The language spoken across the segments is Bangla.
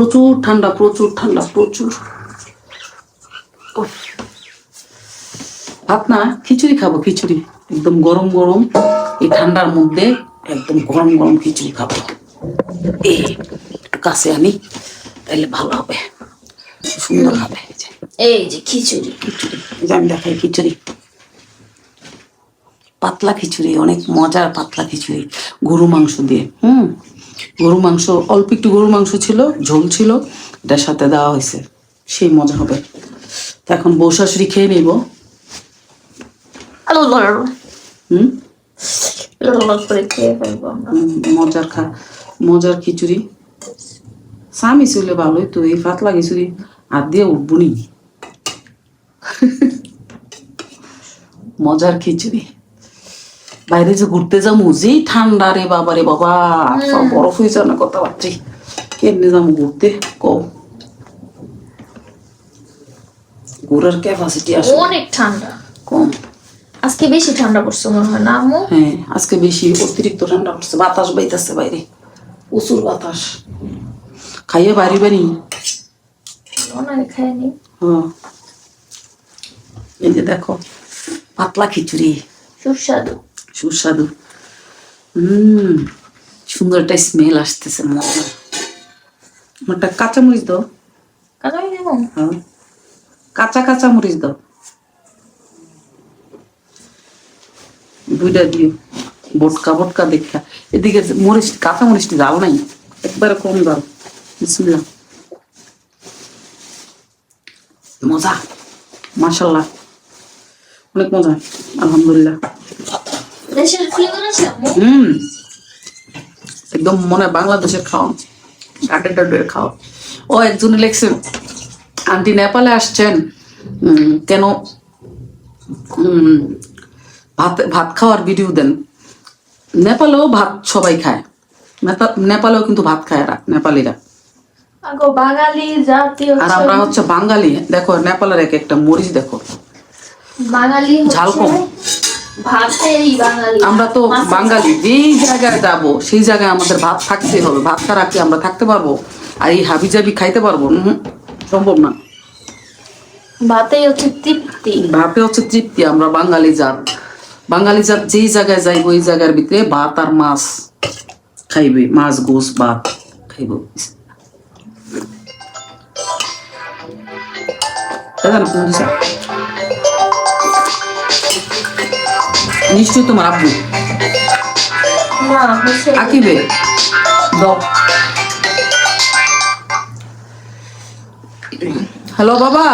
প্রচুর ঠান্ডা, প্রচুর ঠান্ডা, প্রচুর। ভাত না, খিচুড়ি খাবো, খিচুড়ি একদম গরম গরম এই ঠান্ডার মধ্যে একদম গরম গরম খিচুড়ি খাবো। এই একটু কাছে আনি তাহলে ভালো হবে, সুন্দর হবে। এই যে খিচুড়ি, খিচুড়ি এই যে আমি দেখাই খিচুড়ি, পাতলা খিচুড়ি, অনেক মজার পাতলা খিচুড়ি গরু মাংস দিয়ে। গরু মাংস, অল্প একটু গরু মাংস ছিল, ঝোল ছিল, এটার সাথে দেওয়া হয়েছে, সেই মজা হবে। তো এখন বউ শাশুড়ি খেয়ে নিব। করে খেয়ে ফেলবো আমরা। মজার খিচুড়ি। স্বামী ছিল ভালোই তো, এই পাতলা খিচুড়ি হাত দিয়ে উঠবনি। মজার খিচুড়ি। বাইরে যে ঘুরতে যাবো, যেই ঠান্ডা রে বাবা রে বাবা, সব বরফ হয়ে যাও না কথা পাচ্ছি, কেমনে যাবো ঘুরতে কও? ঘোরার ক্যাপাসিটি আসলে অনেক ঠান্ডা, কম। আজকে বেশি ঠান্ডা পড়ছে মনে হয় না আম্মু? হ্যাঁ, আজকে বেশি অতিরিক্ত ঠান্ডা পড়ছে, বাতাস বাইতেছে বাইরে, প্রচুর বাতাস। খাইয়ে বাড়ি বাড়ি অনেক খাইনি। হ্যাঁ, এই যে দেখো পাতলা খিচুড়ি, সুস্বাদু সুস্বাদু। সুন্দর একটা স্মেল আসতেছে, মজা। আমারটা কাঁচামরিচ দাও। কাঁচামরিচ দেবো? হ্যাঁ, কাঁচা কাঁচা মরিচ দাও, দুইটা দিও। বটকা বটকা দেখা। এদিকে মরিচ, কাঁচা মরিচটি জাল নাই, একবারে কম দাও। বিসমিল্লাহ। মজা, মাশাল্লাহ, অনেক মজা, আলহামদুলিল্লাহ। দেশের ফ্লেভার আছে আম্মু? একদম মনে হয় বাংলাদেশের খাওয়া, ডাডে ডাডে খাওয়া। ও একজনে লেখছেন, আন্টি নেপালে আসছেন, কেন ভাত ভাত খাওয়ার ভিডিও দেন? নেপালেও ভাত সবাই খায়, নেপালেও কিন্তু ভাত খায় এরা, নেপালিরা। আগো বাঙালি জাতি আর আমরা হচ্ছে বাঙালি। দেখো নেপালের এক একটা মরিচ দেখো, বাঙালি ঝাল কম। ভাতেই বাঙালি। আমরা তো বাঙালি, যেই জায়গায় যাব সেই জায়গায় আমাদের ভাত থাকতেই হবে। ভাত ছাড়া কি আমরা থাকতে পারবো? আর এই হাবি জাবি খাইতে পারবো? সম্ভব না। ভাতেই হচ্ছে তৃপ্তি, ভাতে হচ্ছে তৃপ্তি। আমরা বাঙালি জাত, বাঙালি জাত যেই জায়গায় যাইবো ওই জায়গার ভিতরে ভাত আর মাছ খাইবে, মাছ গোস ভাত খাইব। নিশ্চয়ই তোমার আব্বু না হচ্ছে আকিবে দাও। হ্যালো বাবা,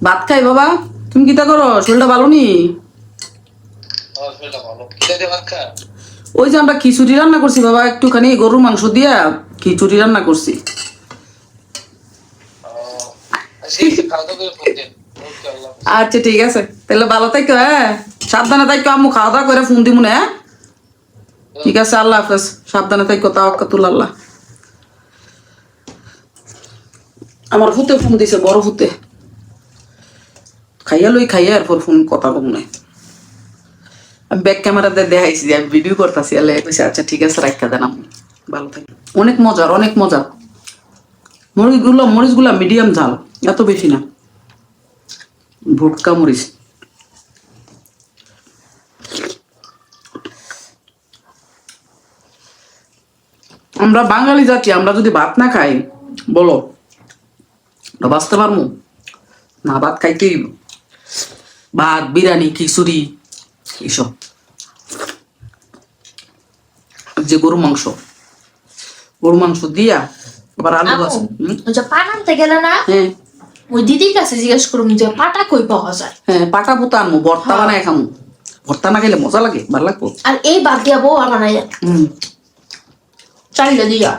ভাত খাই বাবা। তুমি কিতা করো? শরীরটা ভালো নি? ওই যে আমরা খিচুড়ি রান্না করছি বাবা, একটুখানি গরুর মাংস দিয়া খিচুড়ি রান্না করছি। আচ্ছা ঠিক আছে, তাহলে ভালো থাকো। হ্যাঁ, সাবধানে থাকো। আম্মু খাওয়া দাওয়া করে ফোন দিব না। হ্যাঁ ঠিক আছে, আল্লাহ হাফেজ। সাবধানে থাকো, তাওয়াক্কাতুল আল্লাহ। আমার ফুতে ফোন দিছে, বড় ফুতে। খাইয়া লই, খাইয়া এরপর ফোন কথা কম নাই। আমি ব্যাক ক্যামেরাতে দেখাইছি যে আমি ভিডিও করতেছি। আল্লাহ কইছে আচ্ছা ঠিক আছে, রাখা দেন। ভালো থাকি। অনেক মজার, অনেক মজার। মরিচগুলা মিডিয়াম ঝাল, এত বেশি না। ভুটকা মরিচ। আমরা বাঙালি জাতি, আমরা যদি ভাত না খাই বলো বাঁচতে পারবো না? ভাত খাইতেই, ভাত, বিরিয়ানি, খিচুড়ি, এইসব। যে গরু মাংস দিয়া আবার আলু আছে। পাট আনতে গেলে না, হ্যাঁ ওই দিদির কাছে জিজ্ঞেস করুন যে পাটা কই পাওয়া যায়। হ্যাঁ, পাটা পুতা আনবো, ভর্তা বানায় খামু। ভর্তা না খেলে মজা লাগে, ভালো লাগবো। আর এই বাদ দিয়া বউ বানাই চাইলে দিয়া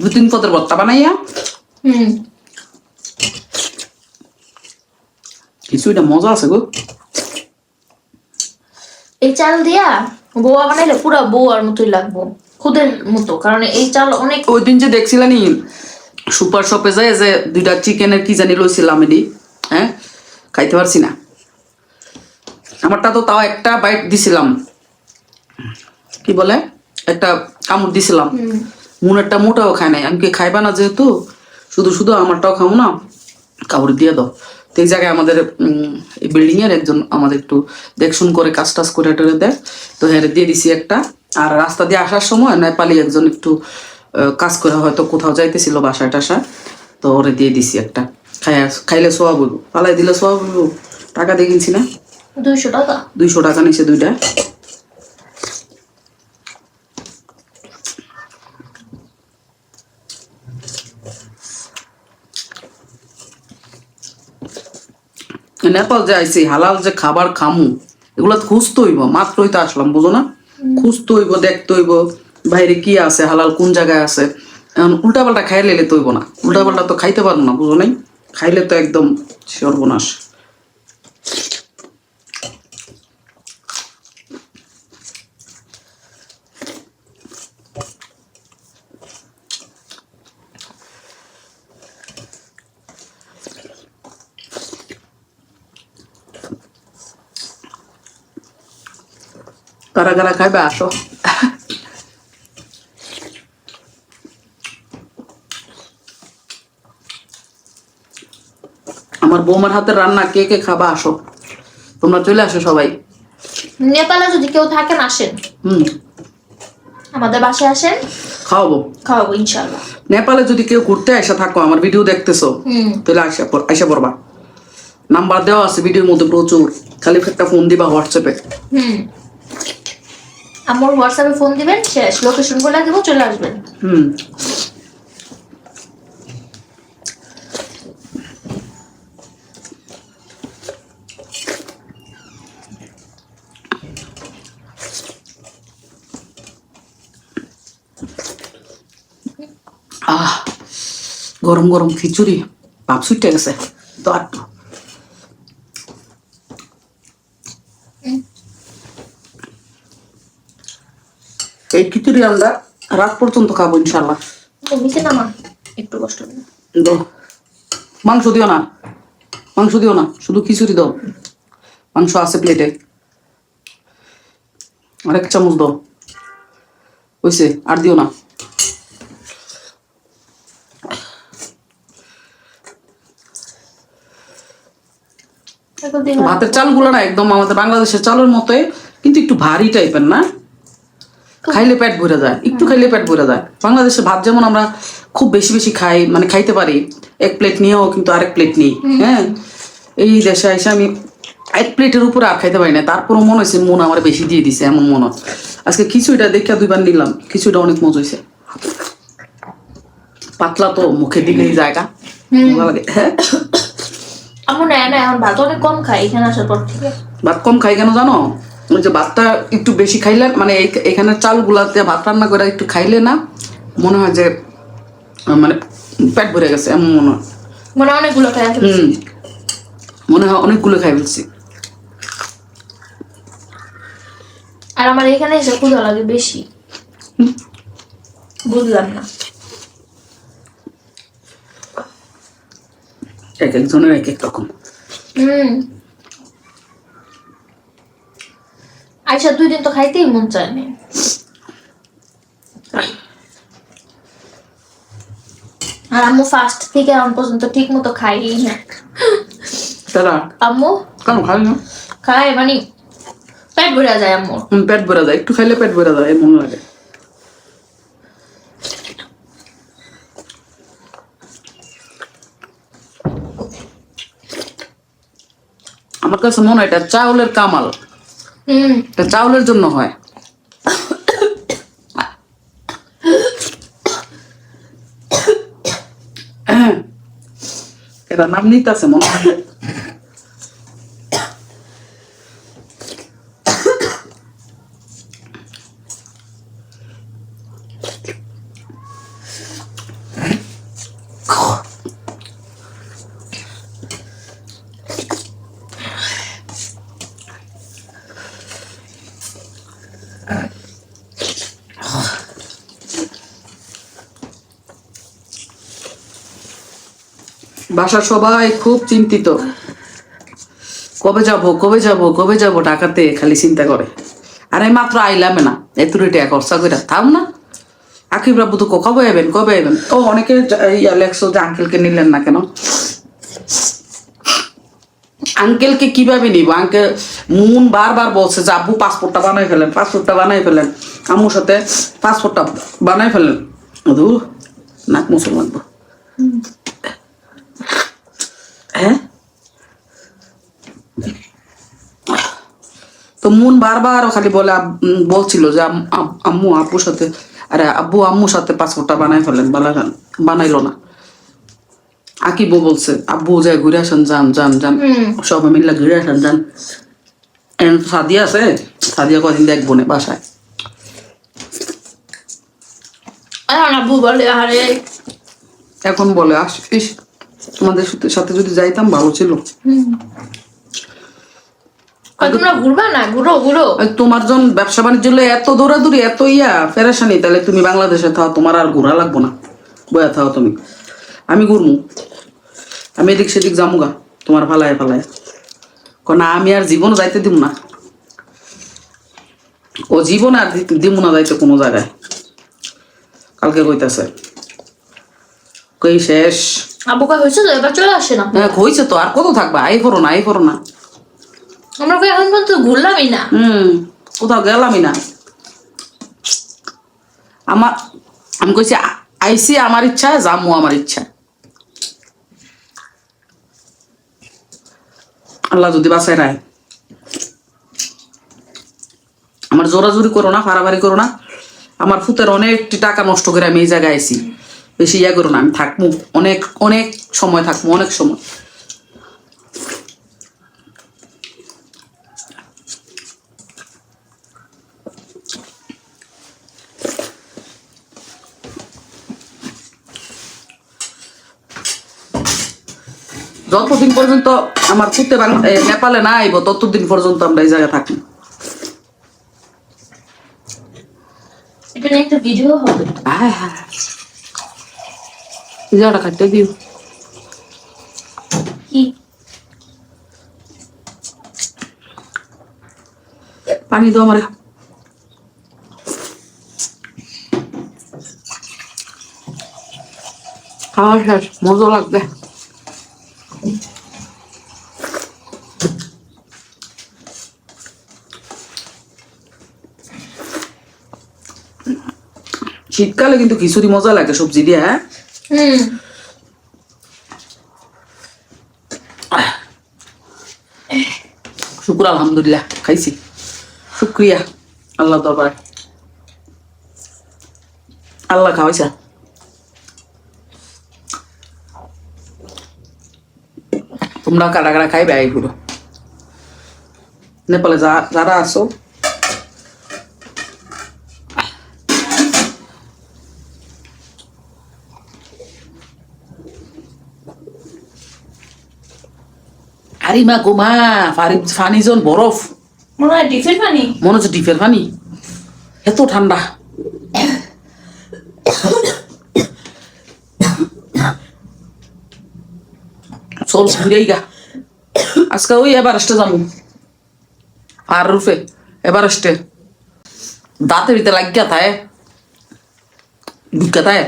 2-3 পদের ভর্তা বানাইয়া খিচুড়িটা মজা আছে গো। এই চাল দিয়া বউয়া বানাইলে পুরা বউয়ার মতোই লাগবো, খুদের মতো। কারণ এই চাল অনেক। ওই দিন যে দেখছিলাম সুপার শপে যায়, যে 2টা চিকেনের কি জানি লইছিলাম, এডি হ্যাঁ খাইতে পারছি না। আমারটা তো তাও একটা বাইট দিছিলাম, কি বলে একটা কামড় দিছিলাম, মুনেরটা মোটাও খায় নাই, আমি কি খাইবা না যেহেতু শুধু শুধু আমারটাও খাবো না, কাউরে দিয়ে দাও। তো এই জায়গায় আমাদের এই বিল্ডিং এর একজন আমাদের একটু দেখশুন করে কাজ টাজ করে টেরে দেয়, তো হ্যাঁ দিয়ে দিছি একটা। আর রাস্তা দিয়ে আসার সময় নেপালি একজন একটু কাজ করে হয়তো কোথাও যাইতেছিল বাসায় টাসায়, তো ওরে দিয়ে দিছি একটা। খাইলে সোয়া বলবো, পালাই দিলে সোয়া বলবো। টাকা দিয়ে কিনছি না, 200 টাকা। 200 টাকা নিছে দুইটা। নেপাল যে আইসি হালাল যে খাবার খামু, এগুলো খুঁজতে হইব, মাত্রই তো আসলাম, বুঝো না? খুঁজতে হইব, দেখতে হইব বাইরে কি আছে হালাল, কোন জায়গায় আছে। এখন উল্টাপাল্টা খাই লেলে তো হইব না, উল্টাপাল্টা তো খাইতে পারবো না, বুঝো নাই? খাইলে তো একদম সর্বনাশ। কারা কারা খাইবে আসো। আমার বৌমার হাতের রান্না কে কে খাবা আসো, তোমরা চলে আসো সবাই। নেপালে যদি কেউ থাকেন আসেন, আমাদের বাসায় আসেন, খাওয়াবো খাওয়াবো ইনশাল্লাহ। নেপালে যদি কেউ ঘুরতে আসা থাকো, আমার ভিডিও দেখতেছো, তাহলে আইসা পড়বা। নাম্বার দেওয়া আছে ভিডিওর মধ্যে প্রচুর, খালি একটা ফোন দিবা হোয়াটসঅ্যাপে। আমার হোয়াটসঅ্যাপে ফোন দিবেন, শেষ, লোকেশন বলে দেবো, চলে আসবেন। আহ গরম গরম খিচুড়ি, ভাব ছুটে গেছে তো একটু। এই খিচুড়ি আমরা রাত পর্যন্ত খাবো ইনশাল্লাহ। নিচে নামা, একটু কষ্ট হবে। দাও, মাংস দিও না, মাংস দিও না, শুধু খিচুড়ি দাও। মাংস আছে প্লেটে, আরেক চামচ দাও, হইছে, আর দিও না। ভাতের চালগুলো না একদম আমাদের বাংলাদেশের চালের মতোই, কিন্তু একটু ভারী টাইপের না, খাইলে পেট ভরে যায়, একটু খাইলে পেট ভরে যায়। বাংলাদেশের ভাত যেমন আমরা খুব বেশি বেশি খাই, মানে খাইতে পারি, এক প্লেট নিয়েও কিন্তু আরেক প্লেট নিই। হ্যাঁ, এই দেশে এসে আমি এক প্লেটের উপরে আর খাইতে পারি না, তারপরও মনে হয়েছে মন আমার বেশি দিয়ে দিছে, এমন মনে হয়। আজকে খিচুড়িটা দেখে 2বার নিলাম, খিচুড়িটা অনেক মজা হয়েছে। পাতলা তো মুখে দিলেই জায়গা ভালো লাগে। হ্যাঁ, আমার না না এখন ভাত অনেক কম খাই এখানে আসার পর থেকে। ভাত কম খাই কেন জানো? ওই যে ভাতটা একটু বেশি খাইলে, মানে এখানে চালগুলাতে ভাত রান্না করে একটু খাইলে না মনে হয় যে মানে পেট ভরে গেছে, এমন মনে হয়। মানে অনেকগুলো খাই ফেলছি। মনে হয় অনেকগুলো খাই ফেলছি। আর আমার এখানে এসে ক্ষুধা লাগে বেশি, বুঝলাম না। এক একজনের এক এক রকম। আচ্ছা 2 দিন তো খাইতেই মন চায় না। আর আম্মু ফার্স্ট থেকে এখন পর্যন্ত ঠিক মতো খাই না। তারা আম্মু কেন খাই না? খায় মানে পেট ভরে যায় আম্মু। পেট ভরে যায়, একটু খাইলে পেট ভরে যায় এমন লাগে। আমার কাছে মনে হয় এটা চাউলের কামাল, এটা চাউলের জন্য হয়। এটা নাম নিতেছে মনে হয়। বাসার সবাই খুব চিন্তিত, কবে যাব কবে যাব কবে যাব ঢাকাতে, খালি চিন্তা করে। আর এই মাত্র আইলাম না, এত রেটে খরচা করে থাম না, আকিব রাব্বু তো কবে আইবেন ও অনেকে লেখছো যে আঙ্কেলকে নিলেন না কেন। আঙ্কেলকে কিভাবে নিব? আঙ্কেল মুন বারবার বলছে যে আব্বু পাসপোর্টটা বানাই ফেলেন আম্মুর সাথে পাসপোর্টটা বানাই ফেলেন। ধুর, নাক মুসল লাগবো। হ্যাঁ, তো মুন বারবার খালি বলছিল যে আম্মু আব্বুর সাথে, আরে আব্বু আম্মুর সাথে পাসপোর্টটা বানাই ফেলেন, বানাইলো না। আকিবও বলছে আব্বু যায় ঘুরে আসেন, যান সবাই মিলে ঘুরে আসেন, যান। সাদিয়া আছে, সাদিয়া কদিন দেখবো না বাসায়। আব্বু বলে আরে এখন বলে ইস তোমাদের সাথে যদি যাইতাম ভালো ছিল। তোমরা ঘুরবা না, ঘুরো। তোমার জন ব্যবসা বাণিজ্য এত দৌড়াদৌড়ি, এত ফেরাসানি, তাহলে তুমি বাংলাদেশে থাও, তোমার আর ঘোরা লাগবো না, বয়া থাও তুমি। আমি ঘুরমু, আমি এদিক সেদিক যামুগা তোমার ফালায় না, আমি আর জীবন যাইতে দিব না, ও জীবন আর দিব না যাইতে কোনো জায়গায়। কালকে কইতাছে কই শেষ। আব্বুকে হয়েছে তো, এবার চলে আসে না। হ্যাঁ হয়েছে তো, আর কত থাকবা? আই করো না। আমরা এখন পর্যন্ত ঘুরলামই না। কোথাও গেলামই না। আমি কইছি আইসি আমার ইচ্ছা, যামু আমার ইচ্ছা। আল্লাহ যদি বাসায় রায়। আমার জোরাজুরি করো না, ফাড়াফাড়ি করো না। আমার ফুতের অনেকটি টাকা নষ্ট করে আমি এই জায়গায় আইসি, বেশি করো না। আমি থাকবো অনেক সময়, থাকবো অনেক সময়। যতদিন পর্যন্ত আমার ফুতে নেপালে না আইব, ততদিন পর্যন্ত আমরা এই জায়গায় থাকি। এটা নিয়ে একটা ভিডিও হবে। হ্যাঁ, ভিডিওটা কাটতে দিও। কি পানি দাও আমার। খাওয়া শেষ, মজা লাগবে। শীতকালে কিন্তু খিচুড়ি মজা লাগে সবজি দিয়ে। হ্যাঁ, শুক্র আলহামদুলিল্লাহ খাইছি, শুক্রিয়া আল্লাহ দরবারে। আল্লাহ খাওয়াইছে। তোমরা কারা কারা খাইবে এইগুলো? নেপালে যারা আছো, আরিমা গোমা ফানি জন বরফ, মনে হয় ডিফের পানি, মনে হচ্ছে ডিপের পানি, এত ঠান্ডা। চল ঘুরেই গা আজকে ওই এভারেস্টে যাবো। আর রুফে এভারেস্টে দাঁতের ভিতরে লাগিয়া থাকে, ঢুকা থাকে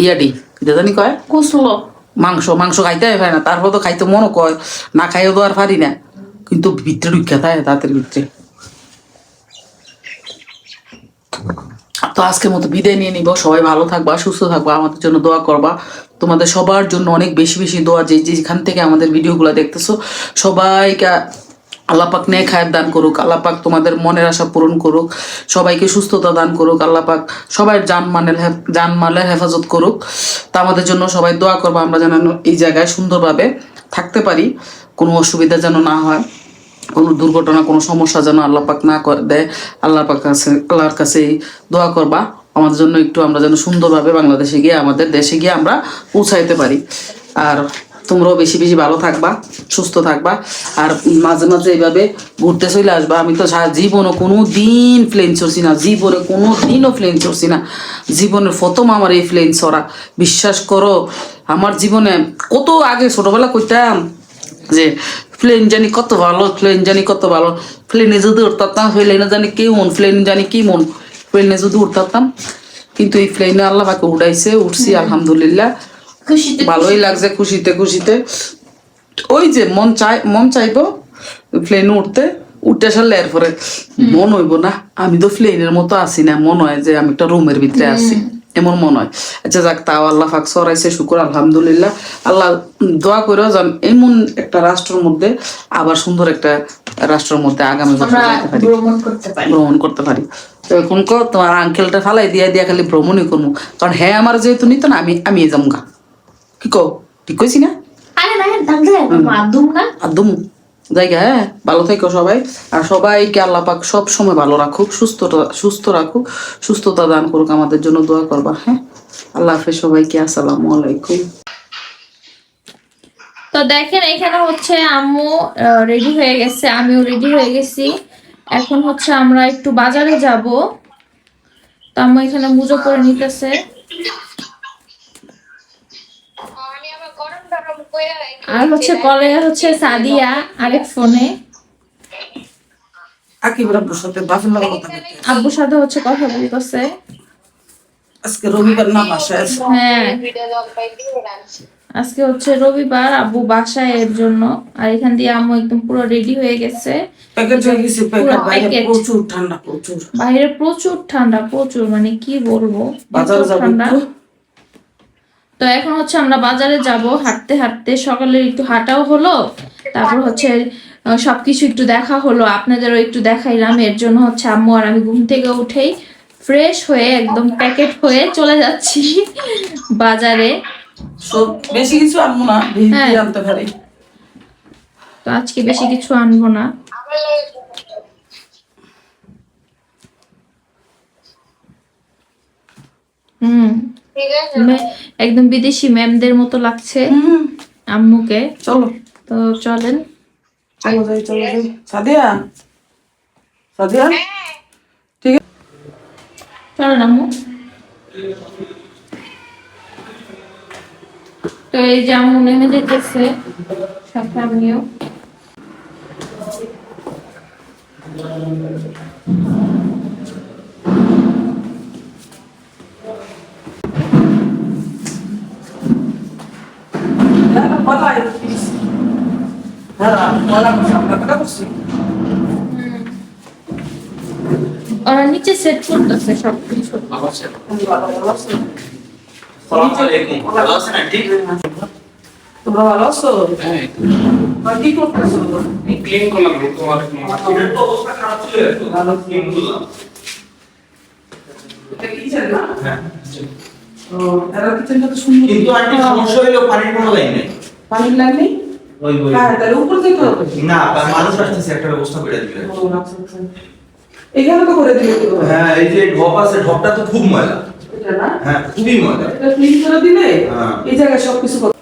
ইয়াডি এটা জানি কয় কুসলো মাংস খাইতে হয় না, তারপর তো খাইতে মনও কয়, না খাইও তো আর পারি না, কিন্তু ভিতরে ঢুকা থাকে দাঁতের ভিতরে। তো আজকের মতো বিদায় নিয়ে নিব। সবাই ভালো থাকবা, সুস্থ থাকবা, আমাদের জন্য দোয়া করবা। তোমাদের সবার জন্য অনেক বেশি বেশি দোয়া, যেখান থেকে আমাদের ভিডিওগুলো দেখতেছো সবাইকে আল্লাহ পাক নেক হায়াত দান করুক, আল্লাহ পাক তোমাদের মনের আশা পূরণ করুক, সবাইকে সুস্থতা দান করুক, আল্লাহ পাক সবাই জানমালের হেফাজত করুক। তা আমাদের জন্য সবাই দোয়া করবো, আমরা যেন এই জায়গায় সুন্দরভাবে থাকতে পারি, কোনো অসুবিধা যেন না হয়, কোনো দুর্ঘটনা কোনো সমস্যা যেন আল্লাহ পাক না দেয়। আল্লাহর কাছে দোয়া করবা আমাদের জন্য, একটু আমরা যেন সুন্দরভাবে বাংলাদেশে গিয়ে আমাদের দেশে গিয়ে আমরা পৌঁছাইতে পারি। আর তোমরাও বেশি বেশি ভালো থাকবা, সুস্থ থাকবা, আর মাঝে মাঝে এইভাবে ঘুরতে চলে আসবা। আমি তো জীবনও কোনো দিন প্লেন চড়ছি না, জীবনে কোনো দিনও প্লেন চড়ছি না, জীবনের প্রথম আমার এই প্লেন চড়া। বিশ্বাস করো, আমার জীবনে কত আগে ছোটবেলা কইতাম যে প্লেন জানি কত ভালো, প্লেনে যদি উঠতাম, প্লেনে জানি কেমন, প্লেন জানি কি মন, প্লেনে যদি উঠতাম। কিন্তু এই প্লেনে আল্লাহ পাকে উঠাইছে, উঠছি আলহামদুলিল্লাহ, খুশিতে ভালোই লাগছে, খুশিতে খুশিতে। ওই যে মন চাইবো প্লেনে উঠতে, উঠতে আসলে এরপরে মন হইব না আমি তো প্লেনের মতো আছি না, মন হয় যে আমি একটা রুমের ভিতরে আছি, এমন মনে হয়। আচ্ছা যাক, তাও আল্লাহ পাক সরাইছে, শুকুর আলহামদুলিল্লাহ। আল্লাহ দোয়া করে যান এমন একটা রাষ্ট্রের মধ্যে, আবার সুন্দর একটা রাষ্ট্রের মধ্যে আগামী বছর আমরা যেতে পারি, ভ্রমণ করতে পারি। ভ্রমণ করতে পারি। তো এখন তোমার আঙ্কেলটা ফালাই দিয়া দিয়া খালি ভ্রমণই করবো, কারণ হ্যাঁ আমার যেহেতু নিত না, আমি যাম গা। কি কো, ঠিক কইছি না? আরে না দাম মাধ্যম না একদম জায়গা। হ্যাঁ, ভালো থেকো সবাই, আর সবাইকে আল্লাহ পাক সব সময় ভালো রাখুক, সুস্থ রাখুক, সুস্থতা দান করুক, আমাদের জন্য দোয়া করবা। হ্যাঁ, আল্লাহ হাফেজ সবাইকে, আসসালামু আলাইকুম। তো দেখেন এখানে হচ্ছে আম্মু রেডি হয়ে গেছে, আমিও রেডি হয়ে গেছি। এখন হচ্ছে আমরা একটু বাজারে যাব। তো আম্মু এখানে মুজো করে নিতেছে। আর হচ্ছে কলে হচ্ছে সাদিয়া আরেক ফোনে আকিব আব্বুর সাথে বাফের লাগা কথা বলতে। আব্বুর সাথে হচ্ছে কথা বলতেছে। আজকে রবিবার না, বাসায় আছে। হ্যাঁ, আজকে হচ্ছে রবিবার, আব্বু বাসায় এর জন্য। আর এখান দিয়ে আম্মু একদম পুরো রেডি হয়ে গেছে। প্যাকেট হয়ে গেছে, পুরো বাইরে প্যাকেট। প্রচুর ঠান্ডা, প্রচুর বাইরে প্রচুর ঠান্ডা, প্রচুর মানে কি বলবো, বাজারে এত যাবো ঠান্ডা। একটু। তো এখন হচ্ছে আমরা বাজারে যাব হাঁটতে হাঁটতে, সকালে একটু হাঁটাও হলো, তারপর হচ্ছে সবকিছু একটু দেখা হলো, আপনাদেরও একটু দেখাইলাম। এর জন্য হচ্ছে আম্মু আর আমি ঘুম থেকে উঠেই ফ্রেশ হয়ে একদম প্যাকেট হয়ে চলে যাচ্ছি বাজারে। সব বেশি কিছু আনবো না, হ্যাঁ। ভিড় আনতে পারি। তো আজকে বেশি কিছু আনবো না। একদম বিদেশি ম্যামদের মতো লাগছে আম্মুকে। চলো তো চলেন, চলো যাই। সাদিয়া, সাদিয়া, ঠিক আছে, চলেন আম্মু। তো এই যে আম্মু নেমে যেতেছে, সাথে আমিও। ওরা নিচে সেট করতেছে সবকিছু। তোমরা ভালো আছো? কি করতেছো? ক্লিন করলাম তোমার অবস্থা খারাপ ছিল, ভালো ক্লিন করলাম। এটা কিচেন না? হ্যাঁ। ও, এরা কিচেনটা তো সুন্দর। কিন্তু আন্টি সমস্যা হইলো পানির কোনো লাইন নেই। পানির লাইন নেই? ওই হ্যাঁ, তাহলে উপর যেতে হবে। না, মানুষ আসতেছে, একটা ব্যবস্থা করে দিবে। ও, আচ্ছা, আচ্ছা। এখানে তো করে দিলে কি হবে? হ্যাঁ, এই যে ঢপ আছে, ঢপটা তো খুব ময়লা। এটা না? হ্যাঁ, খুবই ময়লা। এটা ক্লিন করে দিলে হ্যাঁ। এই জায়গায় সবকিছু করতে।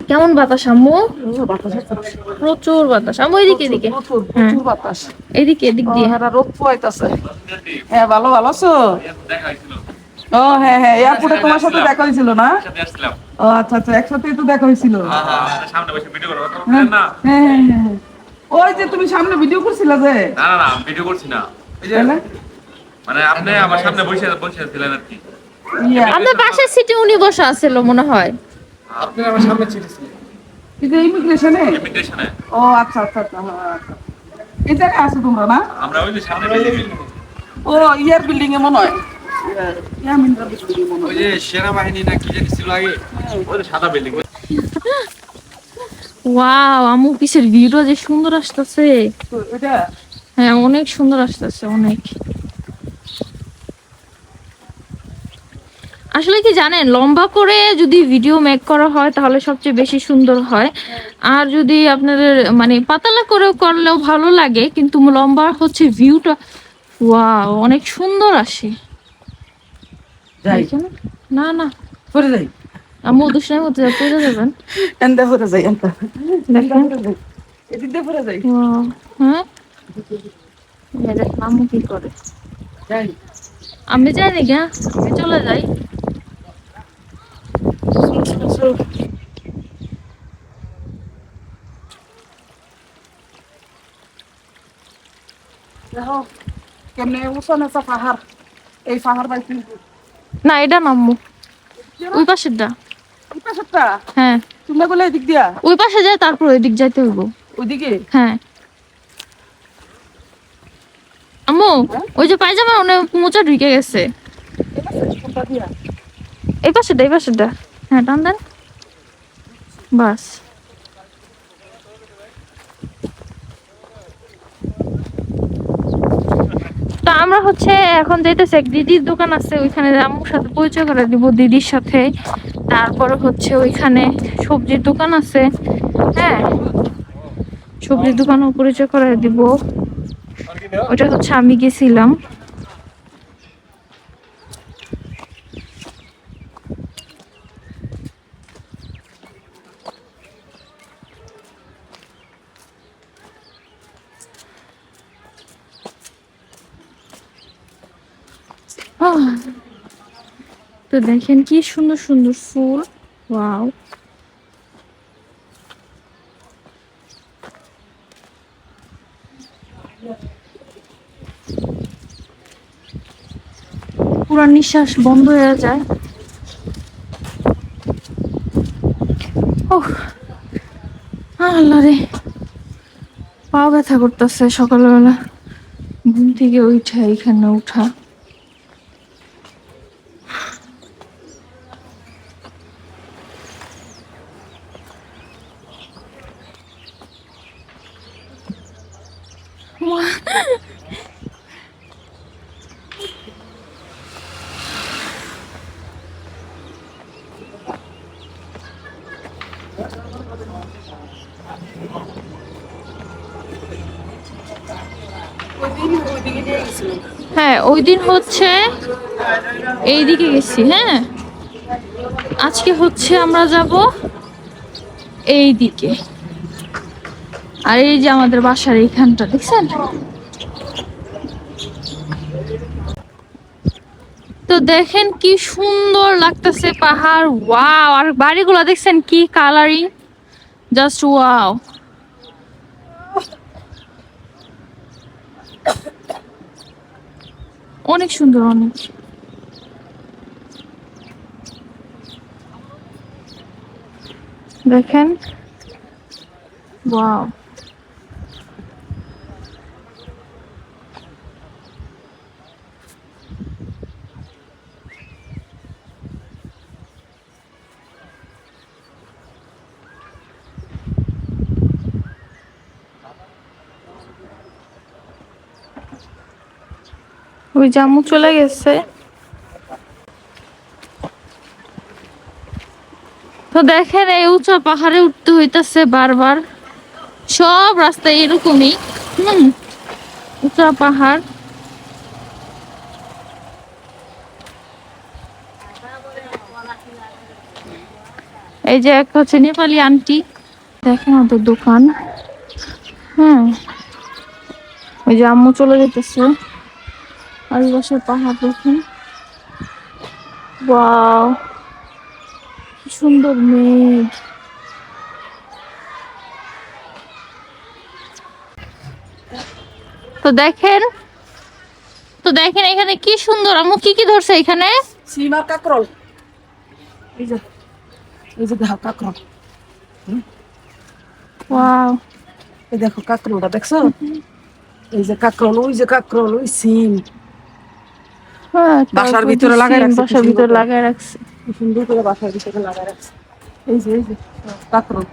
কেমন বাতাস আম্মু? প্রচুর বাতাস আম্মু, এদিকে এদিকে, প্রচুর বাতাস। এদিকে এদিক দিয়ে। হ্যাঁ, রোদ পোয়াইতাছে। হ্যাঁ, ভালো আছো? ও হ্যাঁ, এয়ারপোর্টে তোমার সাথে দেখা হয়েছিল না? ও আচ্ছা, একসাথেই তো দেখা হয়েছিল। হ্যাঁ। ওই যে তুমি সামনে ভিডিও করছিলা যে। না ভিডিও করছি না, এই যে মানে আপনি আমার সামনে বসেছিলেন আর কি। আপনার পাশের সিটে উনি বসা আছিল মনে হয়। আপনি আমার সামনে ছিলেন কিন্তু ইমিগ্রেশনে। ইমিগ্রেশনে। ও আচ্ছা, হ্যাঁ, আচ্ছা। এই জায়গায় আছো তোমরা না? আমরা ওই যে সামনে বিল্ডিং, ও ইয়ার বিল্ডিং এ মনে হয়। ইয়া মিন্দ্রা বিল্ডিং এ মনে ওই হয়। যে সেনাবাহিনী না কি জানি ছিল আগে, ওই যে সাদা বিল্ডিং। ওয়াও, আম্মু পিছের ভিউটা যে সুন্দর আসতেছে। তো এটা হ্যাঁ, অনেক সুন্দর আসতেছে, অনেক। আসলে কি জানেন, লম্বা করে যদি ভিডিও মেক করা হয় তাহলে সবচেয়ে বেশি সুন্দর হয়। আর যদি আপনাদের মানে পাতলা করে করলেও ভালো লাগে, কিন্তু লম্বা হচ্ছে ভিউটা ওয়াও অনেক সুন্দর আসে। যাই, না পরে যাই। আম্মু দুষ্টামি করতে পড়ে যাবেন। এন্ডা পরে যাই, এন্ডা। দেখেন, এদিক দিয়ে পরে যাই। ওয়াও, হ্যাঁ এই দেখেন আম্মু কি করে। যাই। আমি যাই নাকি, হ্যাঁ আমি চলে যাই। দেখো কেমনে উঁচু নেচা পাহাড় এই পাহাড় বাইতে না এটা নামবো ওই পাশেরটা। এই পাশেরটা হ্যাঁ তোমরা বলে এদিক দিয়া ওই পাশে যায় তারপর ওইদিক যাইতে হইব। ওইদিকে হ্যাঁ আম্মু ওই যে পায়জামা অনেক মোচা ঢুকে গেছে। কোনটা দিয়া এই পাশেরটা হ্যাঁ টান দেন বাস। তো আমরা হচ্ছে এখন যাইতেছি এক দিদির দোকান আছে ওইখানে আম্মুর সাথে পরিচয় করে দিব দিদির সাথে। তারপরে হচ্ছে ওইখানে সবজির দোকান আছে, হ্যাঁ সবজির দোকানও পরিচয় করে দিব। ওটা হচ্ছে আমি গেছিলাম। তো দেখেন কি সুন্দর সুন্দর ফুল, ওয়াও। পুরো নিঃশ্বাস বন্ধ হয়ে যায়। ওহ আল্লাহ রে, পা ব্যথা করতেছে সকালবেলা ঘুম থেকে উঠা এখানে উঠা। হ্যাঁ ওই দিন হচ্ছে এইদিকে গেছি, হ্যাঁ আজকে হচ্ছে আমরা যাব এই দিকে। আর এই যে আমাদের বাসার এইখানটা দেখছেন। তো দেখেন কি সুন্দর লাগতেছে পাহাড়, ওয়াও। আর বাড়িগুলো দেখছেন কি কালারিং, জাস্ট ওয়াও। অনেক সুন্দর, অনেক। দেখেন ওয়াও। ওই জামু চলে গেছে। তো দেখেন এই উঁচা পাহাড়ে উঠতে হইতাছে বারবার, সব রাস্তায় এরকমই উঁচা পাহাড়। এই যে এক হচ্ছে নেপালি আন্টি, দেখেন ওদের দোকান। হ্যাঁ ওই যে আম্মু চলে যেতেছে। আর এই পাশের পাহাড় দেখুন, ওয়াও কি সুন্দর মেঘ। তো দেখেন এখানে কি সুন্দর। আম্মু কি কি ধরছে এখানে? সীমা কাকরল, এই যে দেখো কাকরল, ওয়াও। এই দেখো কাকরলটা দেখছো, এই যে কাকরল, ওই যে কাকরল, ওই সিম হ্যাঁ বাসার ভিতরে লাগাই রাখছে, বাসার ভিতরে লাগাই রাখছে। কি সুন্দর করে বাসার ভিতরে লাগাই রাখছে। এই যে কাকরল,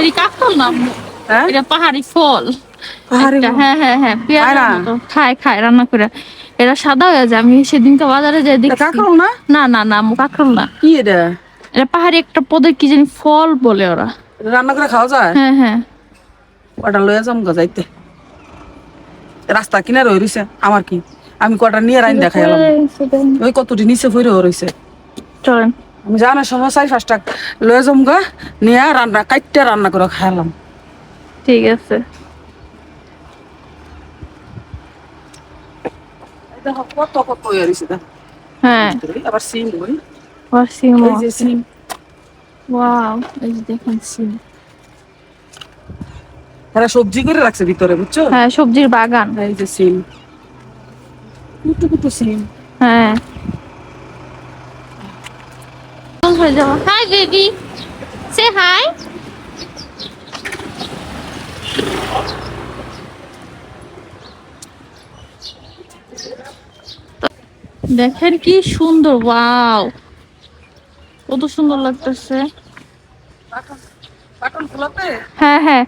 এই কাকল না আম্মু, হ্যাঁ এটা পাহাড়ি ফল পাহাড়ি একটা। ফল। হ্যাঁ হ্যাঁ হ্যাঁ পেয়ারা খায় না? মতো খায় রান্না করে। এরা সাদা হয়ে যায়। আমি সেদিনকে বাজারে যাই এটা দেখছি। কাকরল না? না না না আম্মু কাকরল না, কি এটা? এটা পাহাড়ি একটা পদের কি জানি ফল বলে ওরা। এটা রান্না করে খাওয়া যায়? হ্যাঁ হ্যাঁ কটা লয়ে যাম গা যাইতে, রাস্তা কিনারে হয়ে রইছে। আমার কি, আমি কটা নিয়ে রাইন দেখাই এলাম, ওই কতটি নিচে ফইরে রইছে। চলেন। আমি জানার সময় 4-5টা লয়ে যাম গা, নিয়ে রান্না কাইটটা রান্না করে খাইলাম। ঠিক আছে। দেখো কত কত হয়ে রইছে, হ্যাঁ আবার সিম ওই ওয়াসিমো, এই যে সিম। ওয়াও এই যে দেখেন সিম। হ্যাঁ সবজি করে রাখছে ভিতরে বুঝছো? হ্যাঁ সবজির বাগান। এই যে সিম, কুটু কুটু সিম। হ্যাঁ হয়ে যাবো। হাই বেবি, সে হাই। দেখেন কি সুন্দর, ওয়াও কত সুন্দর লাগতেছে। বাটন খোলাতে হ্যাঁ হ্যাঁ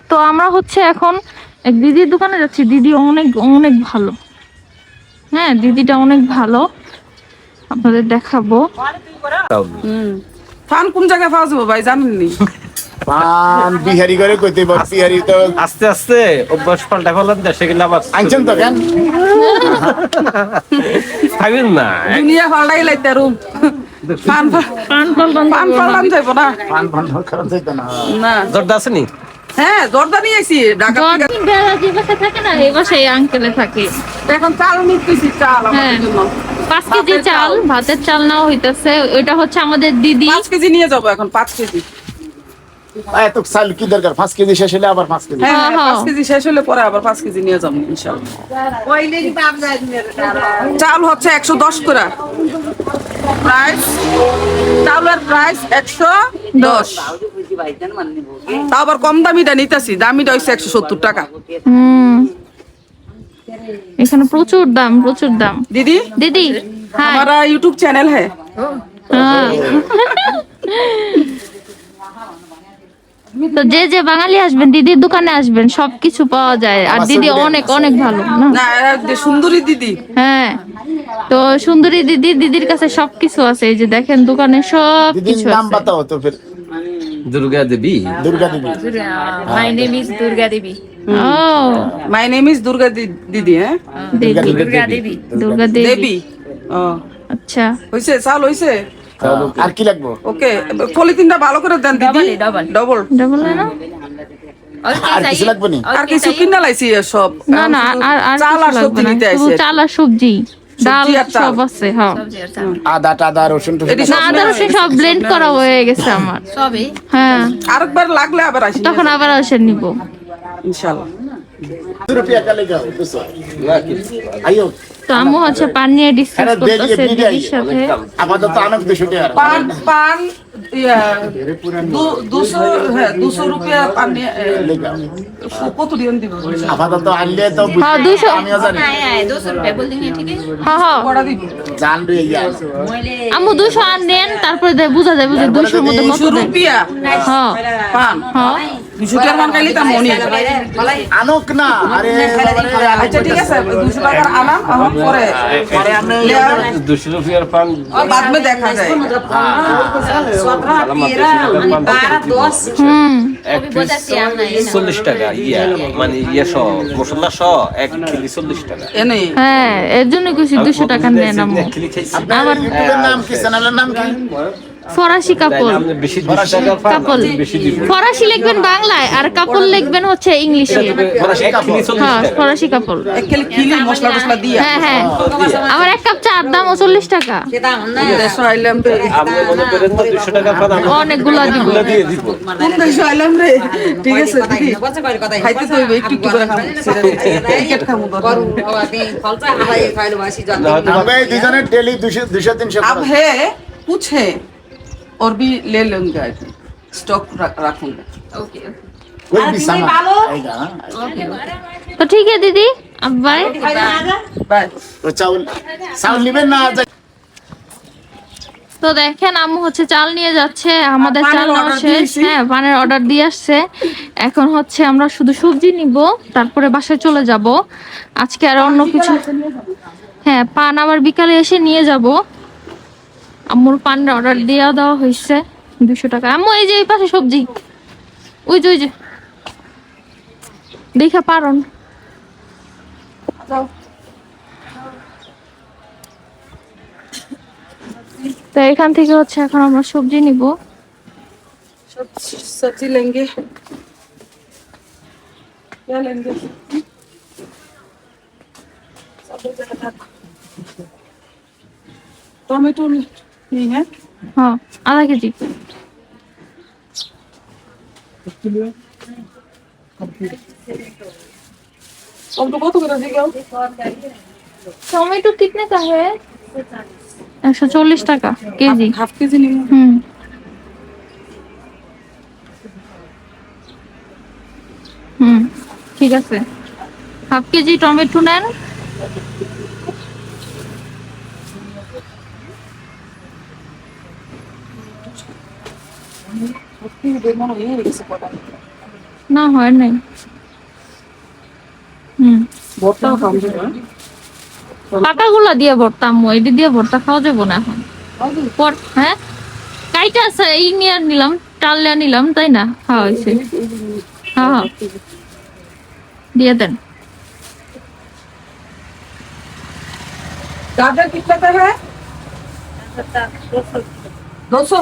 তো আমরা হচ্ছে এখন এক দিদির দোকানে যাচ্ছি। দিদি অনেক অনেক ভালো, হ্যাঁ দিদিটা অনেক ভালো, আপনাদের দেখাবো। ফান কোন জায়গায় পাওয়া যাবো ভাই জানেননি? পান বিহারি করে কইতে পার বিহারি তো আস্তে আস্তে অভ্যাস পাল্টা ফেলান দেশে গেলে আবার আনছেন তো কেন থাকবেন না। দুনিয়া ফাল্টাই লাইতে রুম পান পান পান ফাল্টান যাইবো না। পান বন্ধ করা যাইত না না জর্দা আসেনি? হ্যাঁ জর্দা নিয়ে আইছি ঢাকা থেকে। যে বাসায় থাকে না এই বাসায় আঙ্কেলে থাকে। এখন চাল নিতেছি, চাল হ্যাঁ আমাদের জন্য 5 কেজি চাল, ভাতের চাল নাও হইতেছে। ওইটা হচ্ছে আমাদের দিদি। 5 কেজি নিয়ে যাবো এখন, 5 কেজি। এত চাল কি দরকার 5 কেজি শেষ হলে আবার 5 কেজি হ্যাঁ হ্যাঁ। 5 কেজি শেষ হলে পরে আবার 5 কেজি নিয়ে যাবো ইনশাআল্লাহ। চাল হচ্ছে 110 করে প্রাইস, চাউলের প্রাইস 110। তা আবার কম দামিটা নিতেছি, দামিটা হচ্ছে 170 টাকা। এখানে প্রচুর দাম, প্রচুর দাম। दीदी দিদি হ্যাঁ हमारा यूट्यूब चैनल है। হ্যাঁ। তো যে যে বাঙালি আসবেন দিদির দোকানে আসবেন, সবকিছু পাওয়া যায়। আর দিদি অনেক অনেক ভালো না? না এরা যে সুন্দরী দিদি, হ্যাঁ তো সুন্দরী দিদি, দিদির কাছে সবকিছু আছে। এই যে দেখেন দোকানে সব दीदी কিছু नाम আছে। बताओ तो फिर Durga Devi. Durga Devi My name is Durga Devi. ও माय नेम इज दुर्गा दीदी है। দেবী, Durga Devi. দুর্গা দেবী। দেবী ও আচ্ছা হইছে, চাল হইছে। আর কি লাগবে ওকে পলিথিনটা ভালো করে দেন দিদি। Double. ডবল। ডবল না? और আর কিছু লাগবে নি আর কিছু কিনা লাইছি সব। না না আর আর চাল আর কিছু লাগবে সবজি না, নিতে শুধু আইছে। চাল আর সবজি, ডাল আর চাল। সব আছে। হ্যাঁ আদা টাদা রসুন টসুন এটি না আদা রসুন সব ব্লেন্ড করা হয়ে গেছে আমার। সবই হ্যাঁ আরেকবার লাগলে আবার আসি তখন আবার আসে নিব। ইনশাআল্লাহ। 2 रुपया का लेगा तो आइयो তো আম্মু হচ্ছে পান নিয়ে ডিসকাস আরে দেরি করতেছে এমনি দিদির আইয়ে। সাথে। আমাদের তো অনেক বেশি টাকা পান পান 200 হ্যাঁ 200 रुपया পান নিয়ে কত দিন দিব? আমাদের তো আনলে তো হ্যাঁ 200 আমিও জানি आया है 200 रुपये बोल देंगे ठीक है হ্যাঁ হ্যাঁ কড়া দিব জান রে ইয়া আম্মু 200 আর নেন, তারপরে বুঝা যাবে যে 200 এর মধ্যে কত 200 দেয়। रुपया হ্যাঁ পান হ্যাঁ 200 টাকার পান খাইলে তা মনি। আনোক না আরে আচ্ছা ঠিক আছে 200 টাকার আনা এখন পরে পরে আমি 200 রুপিয়ার পান बाद में देखा जाए। 12 10 হুম এক পিস 40 টাকা ইয়া মানে ইয়া সহ মশলা সহ 1 কেজি 40 টাকা। এ নেই হ্যাঁ এর জন্য কইছি 200 টাকা নেন আম্মু। এক কেজি খাইছি। আপনার ইউটিউবের নাম কি চ্যানেলের নাম কি ফরাসি কাপল। তাইলে আপনি বেশি 200 টাকা পান কাপল আপনি বেশি দিব। ফরাসি লিখবেন বাংলায় আর কাপল লিখবেন হচ্ছে ইংলিশে। ফরাসি 1 কেজি 40 হ্যাঁ টাকা। ফরাসি কাপল। একখালি কিলি মশলা টসলা দিয়া হ্যাঁ হ্যাঁ আমার এক কাপ চার দাম 40 টাকা। দেশে আইলাম রে, আপনি মনে করেন না 200 টাকা পান আমি অনেকগুলা দিব। অনেকগুলা দিয়ে দিব। কোন দেশে আইলাম রে। ঠিক আছে দিদি খাইতে তো হইবে, একটু একটু করে খাবো টিকেট খাবো আমরা এই দুজনের ডেইলি 200 300 अब है कुछ है और भी ले लूंगा, स्टॉक रखूंगा। कोई भी सामान आएगा हाँ? তো ঠিক আছে দিদি, अब बाय। बाय। तो चावल चावल নেবেন না আজ তো দেখেন আম্মু হচ্ছে চাল নিয়ে যাচ্ছে, আমাদের পানের চাল নেওয়া order শেষ। দিয়েছি। হ্যাঁ পানের অর্ডার দিয়ে আসছে। এখন হচ্ছে আমরা শুধু সবজি নিব, তারপরে বাসায় চলে যাব। আজকে আর অন্য কিছু, হ্যাঁ পান আবার বিকালে এসে নিয়ে যাব। আম্মুর পানের অর্ডার দিয়ে দেওয়া হয়েছে 200 টাকা। আম্মু এই যে এই পাশে সবজি, ওই যে দেখা পারন। তো এখান থেকে হচ্ছে এখন আমরা সবজি নিব। सब्जी लेंगे, क्या लेंगे? सब जगह था। টমেটো নেই, হ্যাঁ হ্যাঁ আধা কেজি। টমেটো কত করে দিও? टोमेटो कितने का है? 140 টাকা কেজি। হাফ কেজি নিব। হুম হুম ঠিক আছে, হাফ কেজি টমেটো নেন। মনে হয়ে গেছে কটা। না হয় নাই। হুম ভর্তাও খাওয়া যাবে। পাকাগুলা দিয়ে ভর্তা, আম্মু এটি দিয়ে ভর্তা খাওয়া যাবো না এখন। পর হ্যাঁ কাইটা আছে এই নিয়ে নিলাম, টালিয়া নিলাম, তাই না? হ্যাঁ হয়েছে, হ্যাঁ হ্যাঁ দিয়ে দেন। गाजर कितना का है? 200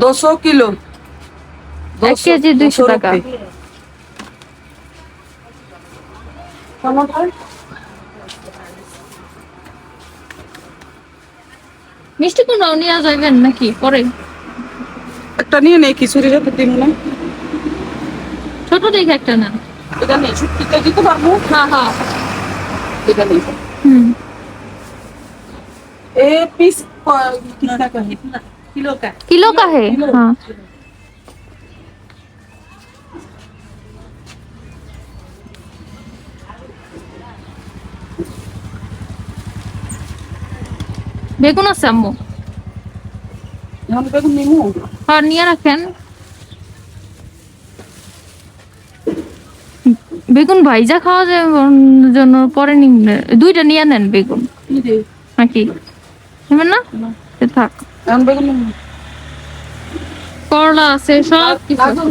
200 किलो। 1 কেজি 200 টাকা। टमाटर মিষ্টি কুমড়াও নিয়ে যাবেন নাকি পরে? একটা নিয়ে নেই, খিচুড়ির সাথে দিব না। ছোট দেখে একটা নেন। এটা নেই, শুটকিতে দিতে পারবো। হ্যাঁ হ্যাঁ এটা নেই। হুম ए पीस कितना का है? किलो का। किलो का है? हाँ বেগুন আছে আম্মু? এখন বেগুন নিমু। আর নিয়ে রাখেন। বেগুন ভাইজা খাওয়া যায় জন্য পরে নিন, দুইটা নিয়ে নেন বেগুন কি রে? নাকি নেবেন না? থাক, এখন বেগুন নিমু। করলা আছে, সব কিছু আছে। গাজর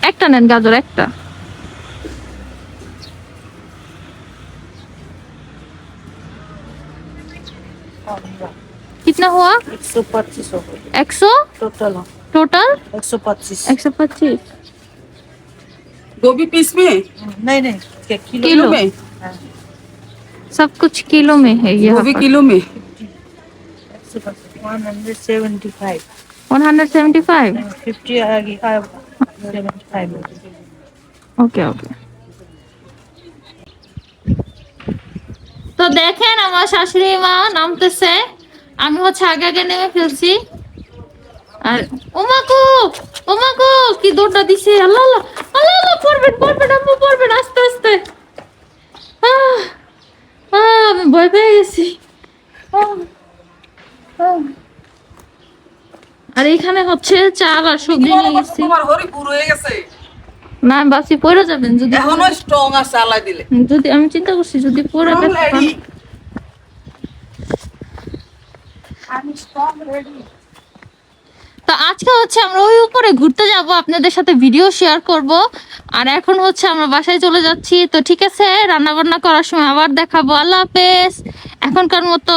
একটা নেন, গাজর একটা। कितना हुआ? 125 100 टोटल टोटल 125। 125 गोभी पीस में? नहीं नहीं क्या किलो? किलो में? सब कुछ किलो में है यहाँ गोभी पर। किलो में? 175 175 50 आगे 75। ওকে ওকে। তো দেখেন আমার শাশুড়ি মা নামতেছে, আমি হচ্ছে আগে আগে নেমে ফেলছি। আর ওমাকো কি দৌড়টা দিছে! আল্লাহ আল্লাহ আল্লাহ আল্লাহ, পড়বেন পড়বেন আম্মু পড়বেন, আস্তে আস্তে। আমি ভয় পেয়ে গেছি। আর এখানে হচ্ছে চাল আর সবজি নিয়ে গেছি। তোমার হরিপুর হয়ে গেছে। না আমি ভাবছি পড়ে যাবেন, যদি এখনো স্ট্রং আছে আলাই দিলে। যদি আমি চিন্তা করছি যদি পড়ে Strong গেছে। lady। তো আজকে হচ্ছে আমরা ওই উপরে ঘুরতে যাব, আপনাদের সাথে ভিডিও শেয়ার করব। আর এখন হচ্ছে আমরা বাসায় চলে যাচ্ছি। তো ঠিক আছে, রান্না বান্না করার সময় আবার দেখাবো। আল্লাহ হাফেজ এখনকার মতো।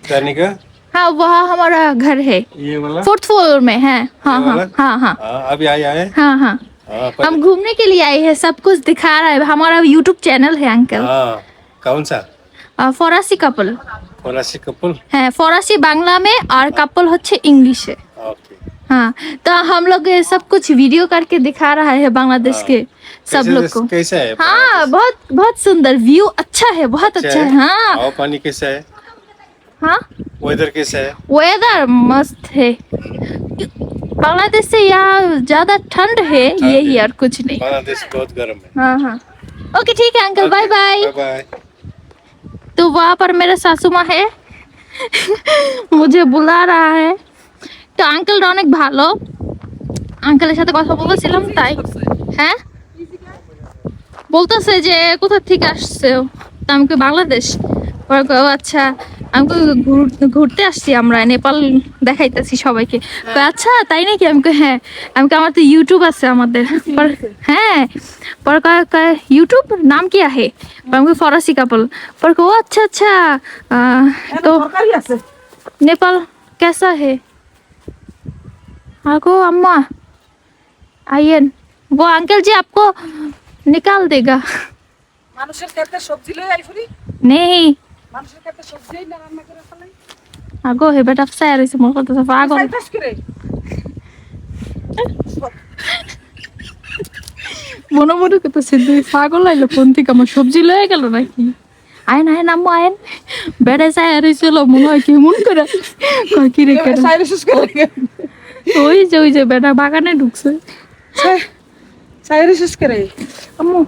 जाने का हाँ वहाँ हमारा घर है, ये वाला 4th फ्लोर में है। हाँ ये हाँ वाला? हाँ हाँ अभी आए हाँ हाँ पर- हम घूमने के लिए आए हैं, सब कुछ दिखा रहा है। हमारा यूट्यूब चैनल है अंकल, हाँ कौन सा फरासी कपल फरासी कपल है। फरासी बांग्ला में और कपल होच्छे इंग्लिश है। ओके हाँ तो हम लोग ये सब कुछ वीडियो करके दिखा रहा है बांग्लादेश के सब लोग को। कैसा है हाँ बहुत बहुत सुंदर व्यू, अच्छा है, बहुत अच्छा है। हाँ हवा पानी कैसा है हाँ वेदर कैसा है वेदर मस्त है। बांग्लादेश से यहाँ ज्यादा ठंड है, यही और कुछ नहीं। बांग्लादेश बहुत गर्म है हाँ हाँ ओके ठीक है uncle, bye bye. Bye bye तो वहाँ पर मेरा सासू माँ है मुझे बुला रहा है। তো আঙ্কেলটা অনেক ভালো, আঙ্কেলের সাথে কথা বলেছিলাম তাই। হ্যাঁ বলতেছে যে কোথা থেকে আসছে, তা আমি কই বাংলাদেশ। পরে কই, ও আচ্ছা। আমি কই ঘুরতে আসছি আমরা, নেপাল দেখাইতেছি সবাইকে। কই আচ্ছা তাই নাকি? আমি কই হ্যাঁ। আমি কই আমার তো ইউটিউব আছে আমাদের। হ্যাঁ পরে কয় ইউটিউব নাম কি আহে? আমি কই ফরাসি কাপল। পরে কই ও আচ্ছা আচ্ছা। তো তরকারি আছে। नेपाल कैसा है? आगो अम्मा आइए, वो अंकल जी आपको निकाल देगा। মানুষের ক্ষেত্রে সবজি লই আইফুরি নেই মানুষের ক্ষেত্রে সবজি না রান্না করে ফেলাই আগো হে বেটা ফসায় রইছে মোর কথা পাগল খাইতাস করে মনে মনে করতেছে তুই পাগল আইলো কোন থেকে আমার সবজি লয়ে গেল নাকি আইন আইন আম্মু আইন বেড়ে যায় আর ছিল মনে হয় কেমন করে কয় কি রে কেন সাইরেসিস করে ওই যে বেটা বাগানে ঢুকছে সাইরেসিস করে আম্মু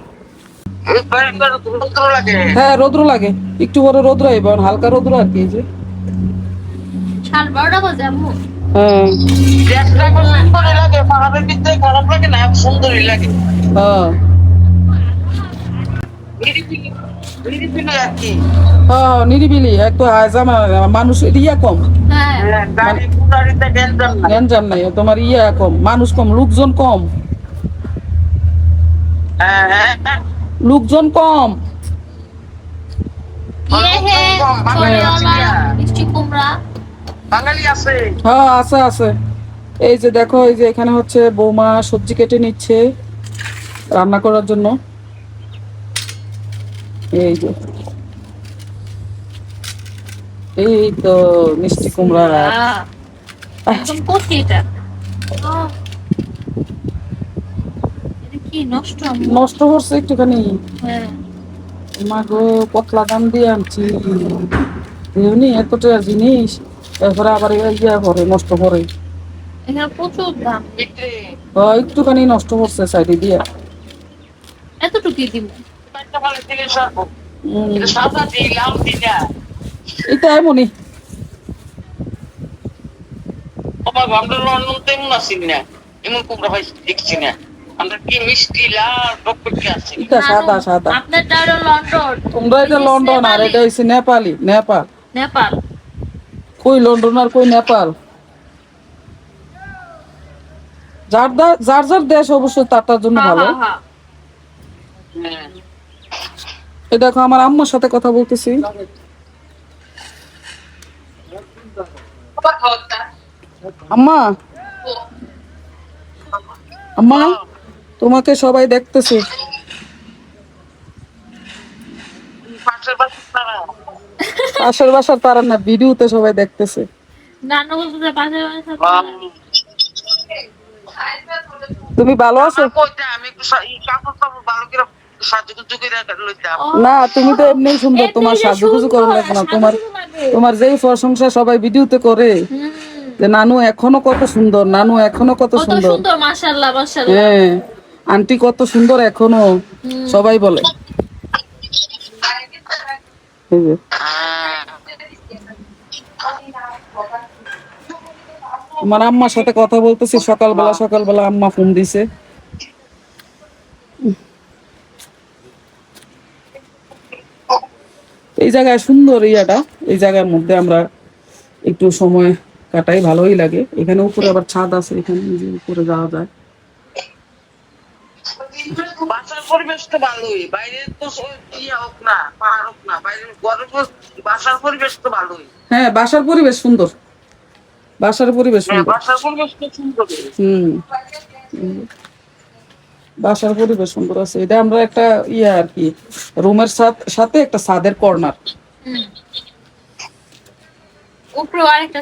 হ্যাঁ রোদ্র লাগে একটু বড় রোদ্র আইব হালকা রোদ্র আর কি এই যে 12:30 বাজে আম্মু হ্যাঁ হ্যাঁ হ্যাঁ নিরিবিলি একটু মানুষ ইয়া কম হ্যাঁ গ্যাঞ্জাম নাই তোমার ইয়া কম মানুষ কম লোকজন কম লোকজন কম মিষ্টি কুমড়া হ্যাঁ আছে আছে এই যে দেখো এই যে এখানে হচ্ছে বৌমা সবজি কেটে নিচ্ছে রান্না করার জন্য এই যে এই তো মিষ্টি কুমড়া একদম কচি এটা কি নষ্ট নষ্ট হচ্ছে একটুখানি হ্যাঁ মা গো পতলা দাম দিয়ে আনছি এমনি এতটা জিনিস তারপরে আবার ইয়া করে নষ্ট করে এখানে প্রচুর দাম একটুখানি নষ্ট করছে সাইডে দিয়া এতটুকুই দিব এটা এমনই এটা সাদা সাদা আপনারটা হলো লন্ডন তোমরা এটা লন্ডন আর এটা হচ্ছে নেপালি নেপাল নেপাল কই লন্ডন আর কই নেপাল যার যার দেশ অবশ্যই তার জন্য ভালো এই দেখো আমার আম্মার সাথে কথা বলতেছি আম্মা আম্মা তোমাকে সবাই দেখতেছে পাশের বাসার তারা না ভিডিওতে সবাই দেখতেছে নানু বলতে পাশে তুমি ভালো আছো না তুমি তো এমনি সুন্দর তোমার সাজুগুজু করা লাগবে না তোমার যেই প্রশংসা সবাই ভিডিওতে করে যে নানু এখনো কত সুন্দর নানু এখনো কত সুন্দর মাশাআল্লাহ মাশাআল্লাহ হ্যাঁ আন্টি কত সুন্দর এখনো সবাই বলে এই যে আমার আম্মার সাথে কথা বলতেছি সকালবেলা আম্মা ফোন দিছে এই জায়গায় সুন্দর ইয়াটা এই জায়গার মধ্যে আমরা একটু সময় কাটাই ভালোই লাগে এখানে উপরে আবার ছাদ আছে এখানে উপরে যাওয়া যায় বাসার পরিবেশ তো ভালোই বাইরে তো ইয়া হোক না পাহাড় হোক না বাইরে বাসার পরিবেশ তো ভালোই হ্যাঁ বাসার পরিবেশ সুন্দর বাসার পরিবেশ সুন্দর তো সুন্দর বাসার পরিবেশ সুন্দর আছে এটা আমরা একটা ইয়া আর কি রুমের সাথে একটা ছাদের কর্নার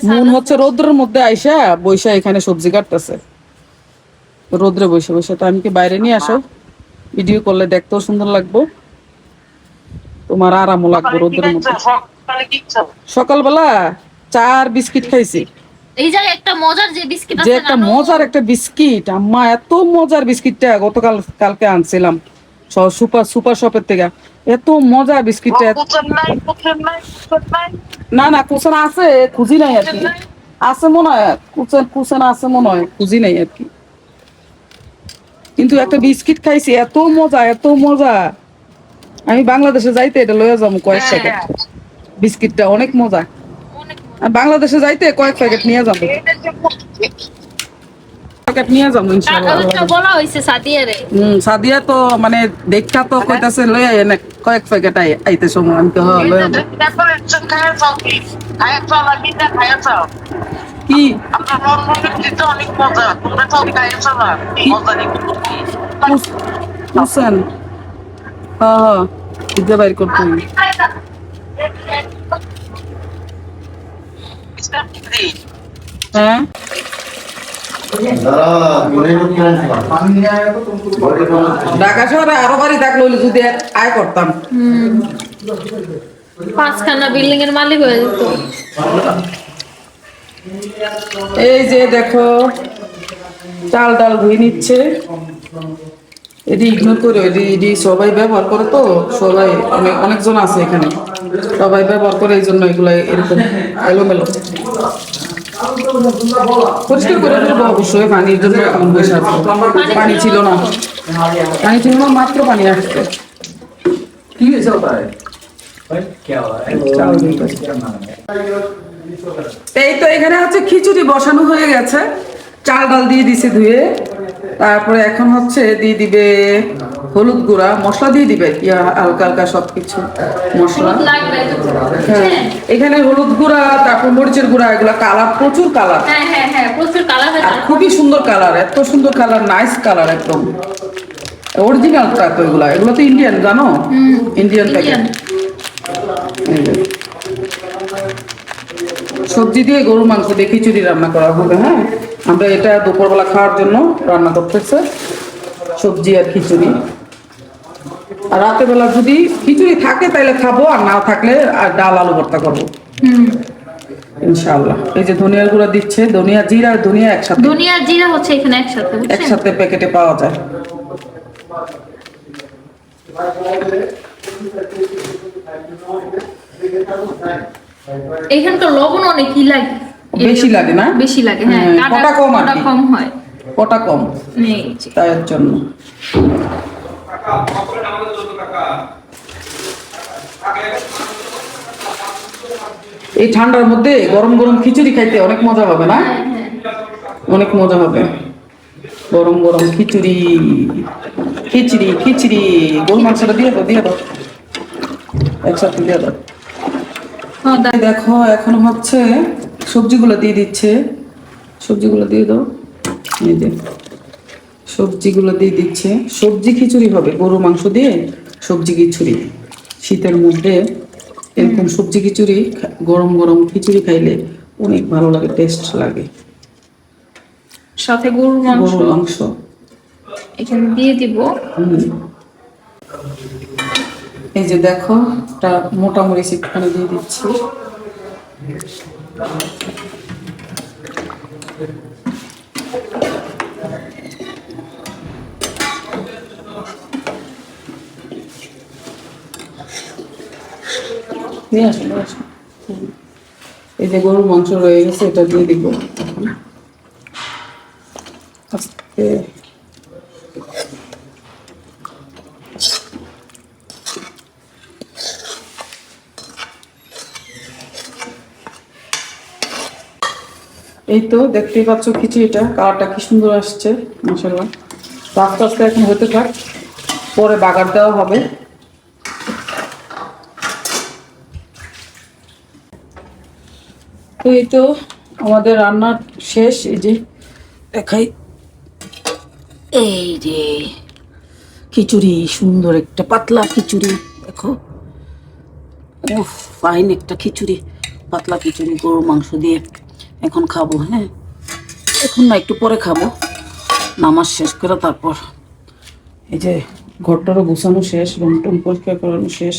মন হচ্ছে রোদ্রের মধ্যে আইসা বৈশা এখানে সবজি কাটতেছে রোদ্রে বসে বসে তো আমি কি বাইরে নিয়ে আসো ভিডিও করলে দেখতেও সুন্দর লাগবো তোমার আরামও লাগবে রোদ্রের মধ্যে সকালবেলা চা আর বিস্কিট খাইছি এই যে একটা মজার যে বিস্কিট যে আছে একটা মজার একটা বিস্কিট আম্মা এত মজার বিস্কিটটা কালকে আনছিলাম সুপার শপের থেকে এত মজা বিস্কিটটা না কুচন আছে খুঁজি নাই আর কি আছে মনে হয় কুচন আছে মনে হয় খুঁজি নাই আর কি কিন্তু একটা বিস্কিট খাইছি এত মজা আমি বাংলাদেশে যাইতে এটা লয়ে যাবো কয়েক প্যাকেট বিস্কিটটা অনেক মজা আর বাংলাদেশে যাইতে কয়েক প্যাকেট নিয়ে যাবো সাদিয়া তো মানে দেখা তো কইতাছে লয়ে এনে কয়েক প্যাকেট আইতে সময় আমি তো কি অনেক মজা তোমরা তো খাইছো না মজা নেই কুসন হ্যাঁ পিজ্জা বাইর করতে হবে। হ্যাঁ ঢাকা শহরে আরো বাড়ি থাকলে হইলে যদি আয় করতাম। 5খানা বিল্ডিং এর মালিক হয়ে যেত। এই যে দেখো চাল ডাল ধুয়ে নিচ্ছে, এটি ইগনোর করে, এটি সবাই ব্যবহার করে, তো সবাই অনেকজন আছে এখানে, সবাই ব্যবহার করে, এই জন্য এগুলো এরকম এলোমেলো। পরিষ্কার করে দেবো অবশ্যই, পানির জন্য এমন বসে আছে। পানি ছিল না, মাত্র পানি আসছে। এই তো এখানে হচ্ছে খিচুড়ি বসানো হয়ে গেছে, চাল ডাল দিয়ে দিছে ধুয়ে। তারপরে এখন হচ্ছে দিয়ে দিবে হলুদ গুঁড়া, মশলা দিয়ে দিবে হালকা হালকা সবকিছু মশলা। হ্যাঁ এখানে হলুদ গুঁড়া, তারপর মরিচের গুঁড়া, এগুলা কালার, প্রচুর কালার, প্রচুর কালার হয়। আর খুবই সুন্দর কালার, এত সুন্দর কালার, নাইস কালার, একদম অরিজিনালটা। তো এগুলো তো ইন্ডিয়ান, জানো, ইন্ডিয়ান প্যাকেট। সবজি দিয়ে গরু মাংস দিয়ে খিচুড়ি রান্না করা হবে। হ্যাঁ আমরা এটা দুপুরবেলা খাওয়ার জন্য রান্না করতেছে, সবজি আর খিচুড়ি। আর রাতের বেলা যদি খিচুড়ি থাকে তাহলে খাবো, আর না থাকলে আর ডাল আলু ভর্তা করবো ইনশাআল্লাহ। এই যে ধনিয়ার গুঁড়া দিচ্ছে, ধনিয়া জিরা, ধনিয়া একসাথে, ধনিয়া জিরা হচ্ছে এখানে একসাথে প্যাকেটে পাওয়া যায়। এখানকার লবণ অনেকই লাগে, বেশি লাগে না? বেশি লাগে, হ্যাঁ কটা কম, আর কি কম হয়, কটা কম, তাই জন্য। এই ঠান্ডার মধ্যে গরম গরম খিচুড়ি খাইতে অনেক মজা হবে না? অনেক মজা হবে, গরম গরম খিচুড়ি। খিচুড়ি খিচুড়ি গরু মাংসটা দিয়ে দাও, একসাথে দিয়ে দাও। দেখো এখন হচ্ছে সবজিগুলো দিয়ে দিচ্ছে, সবজিগুলো দিয়ে দাও। এই যে সবজিগুলো দিয়ে দিচ্ছে, সবজি খিচুড়ি হবে, গরু মাংস দিয়ে সবজি খিচুড়ি। শীতের মধ্যে এরকম সবজি খিচুড়ি, গরম গরম খিচুড়ি খাইলে অনেক ভালো লাগে, টেস্ট লাগে। সাথে গরুর মাংস এখানে দিয়ে দিব। এই যে দেখো একটা মোটা মরিচ এখানে দিয়ে দিচ্ছি। এই যে গরুর মাংস রয়ে গেছে, এটা দিয়ে দিব আস্তে। এই তো দেখতেই পাচ্ছ খিচুড়িটা, কালারটা কি সুন্দর আসছে মাশাআল্লাহ। আস্তে আস্তে এখন হতে থাক, পরে বাগার দেওয়া হবে। তো এই তো আমাদের রান্নার শেষ। এই যে দেখাই, এই যে খিচুড়ি, সুন্দর একটা পাতলা খিচুড়ি, দেখো ফাইন একটা খিচুড়ি, পাতলা খিচুড়ি গরুর মাংস দিয়ে। এখন খাবো, হ্যাঁ এখন না, একটু পরে খাবো, নামাজ শেষ করে। তারপর এই যে ঘরটারও গুছানো শেষ, রুম টুম পরিষ্কার করানো শেষ,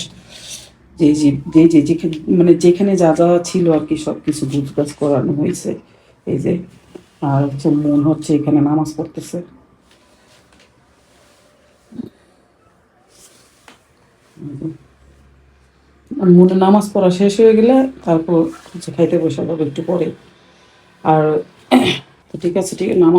মানে যেখানে যা যা ছিল আর কি সব কিছু গুছগাছ করানো হয়েছে। এই যে আর হচ্ছে মন হচ্ছে এখানে নামাজ পড়তেছে। মনে নামাজ পড়া শেষ হয়ে গেলে তারপর হচ্ছে খাইতে বসে যাবো একটু পরে। আর ঠিক আছে, নামাজ